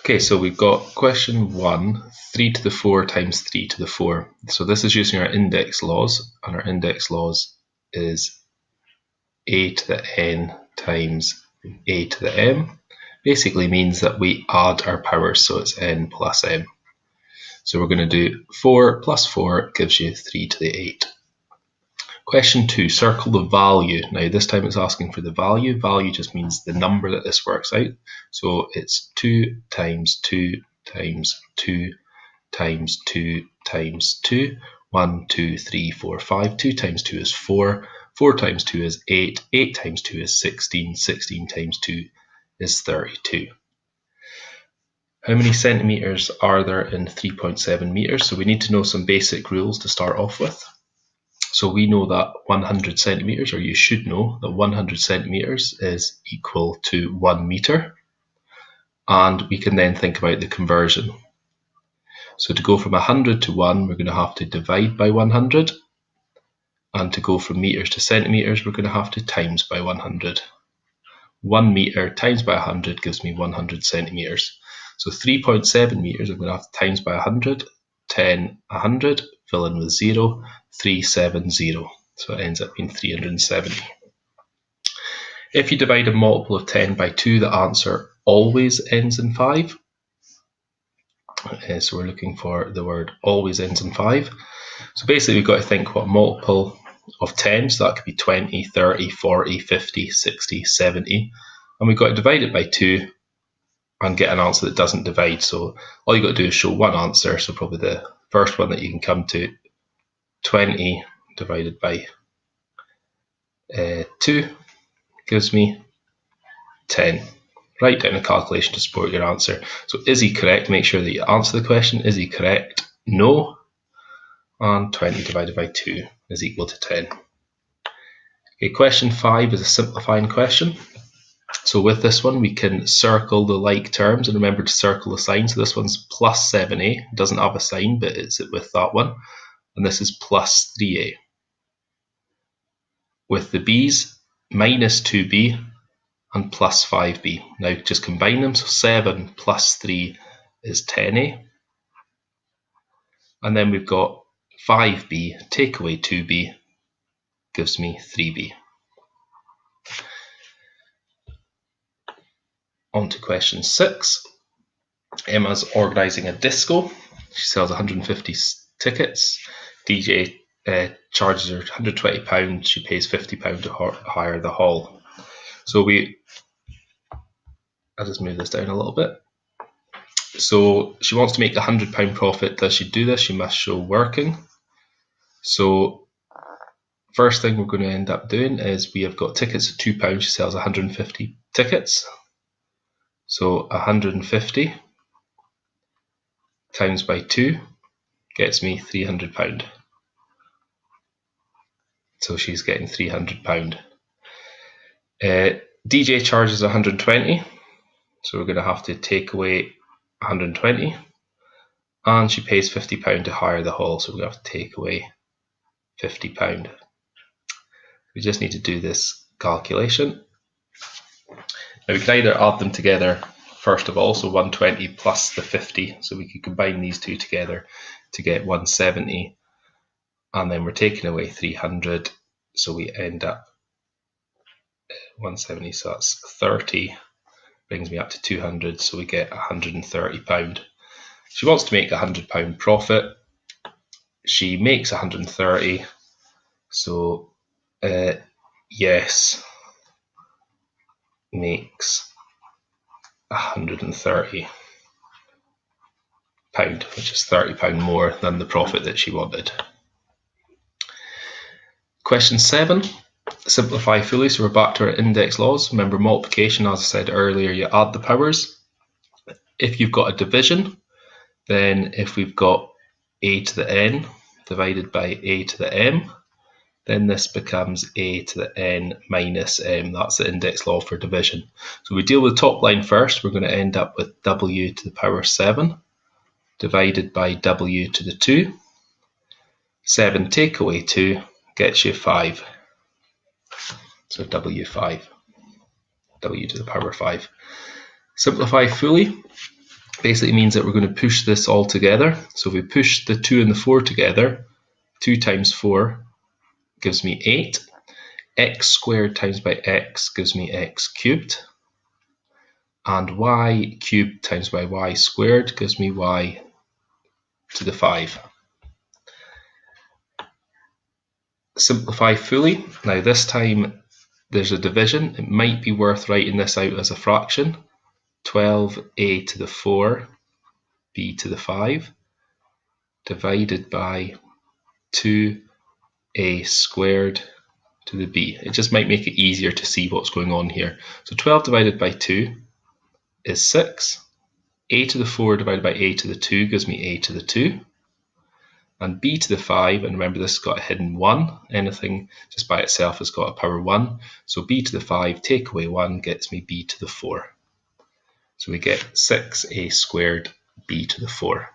Okay, so we've got question 1, 3 to the 4 times 3 to the 4. So this is using our index laws, and our index laws is a to the n times a to the m. Basically means that we add our powers, so it's n plus m. So we're going to do 4 plus 4 gives you 3 to the 8. Question 2, circle the value. Now this time it's asking for the value. Value just means the number that this works out. So it's 2 times 2 times 2 times 2 times 2. 1, 2, 3, 4, 5. 2 times 2 is 4. 4 times 2 is 8. 8 times 2 is 16. 16 times 2 is 32. How many centimetres are there in 3.7 metres? So we need to know some basic rules to start off with. So we know that 100 centimetres, or you should know that 100 centimetres is equal to 1 metre. And we can then think about the conversion. So to go from 100 to 1, we're going to have to divide by 100. And to go from metres to centimetres, we're going to have to times by 100. 1 metre times by 100 gives me 100 centimetres. So 3.7 metres, I'm going to have to times by 100, 10, 100, fill in with 0, 370. So it ends up being 370. If you divide a multiple of 10 by 2, the answer always ends in 5. So we're looking for the word always ends in 5. So basically we've got to think what multiple of 10, so that could be 20, 30, 40, 50, 60, 70. And we've got to divide it by 2 and get an answer that doesn't divide. So all you've got to do is show one answer. So probably the first one that you can come to, 20 divided by 2 gives me 10. Write down a calculation to support your answer. So is he correct? Make sure that you answer the question. Is he correct? No. And 20 divided by 2 is equal to 10. Okay, question 5 is a simplifying question. So with this one, we can circle the like terms, and remember to circle the sign. So this one's plus 7a. It doesn't have a sign, but it's with that one. And this is plus 3a. With the b's, minus 2b and plus 5b. Now just combine them. So 7 plus 3 is 10a. And then we've got 5b, take away 2b, gives me 3b. On to question 6. Emma's organising a disco. She sells 150 tickets. DJ charges her £120. She pays £50 to hire the hall. So I'll just move this down a little bit. So she wants to make a £100 profit. Does she do this? She must show working. So first thing we're going to end up doing is we have got tickets at £2. She sells 150 tickets. So 150 times by 2 gets me £300. So she's getting £300. DJ charges 120, so we're going to have to take away 120, and she pays £50 to hire the hall, so we're going to have to take away £50. We just need to do this calculation. Now we can either add them together first of all, so 120 plus the 50, so we could combine these two together to get 170, and then we're taking away 300, so we end up 170, so that's 30, brings me up to 200, so we get £130. She wants to make a £100 profit. She makes 130, so yes, makes £130, which is £30 more than the profit that she wanted. Question 7. Simplify fully, so we're back to our index laws. Remember multiplication, as I said earlier, you add the powers. If you've got a division, then if we've got a to the n divided by a to the m, then this becomes a to the n minus m. That's the index law for division. So we deal with the top line first. We're going to end up with w to the power 7 divided by w to the 2. 7 take away 2 gets you 5. So w5, w to the power 5. Simplify fully. basically means that we're going to push this all together. So if we push the 2 and the 4 together, 2 times 4 gives me 8. X squared times by x gives me x cubed. And y cubed times by y squared gives me y to the 5. Simplify fully. Now this time there's a division. It might be worth writing this out as a fraction. 12a to the 4 b to the 5 divided by 2a squared to the b. It just might make it easier to see what's going on here. So 12 divided by 2 is 6. A to the 4 divided by a to the 2 gives me a to the 2. And b to the 5, and remember this has got a hidden 1. Anything just by itself has got a power 1. So b to the 5, take away 1, gets me b to the 4. So we get 6a squared b to the 4.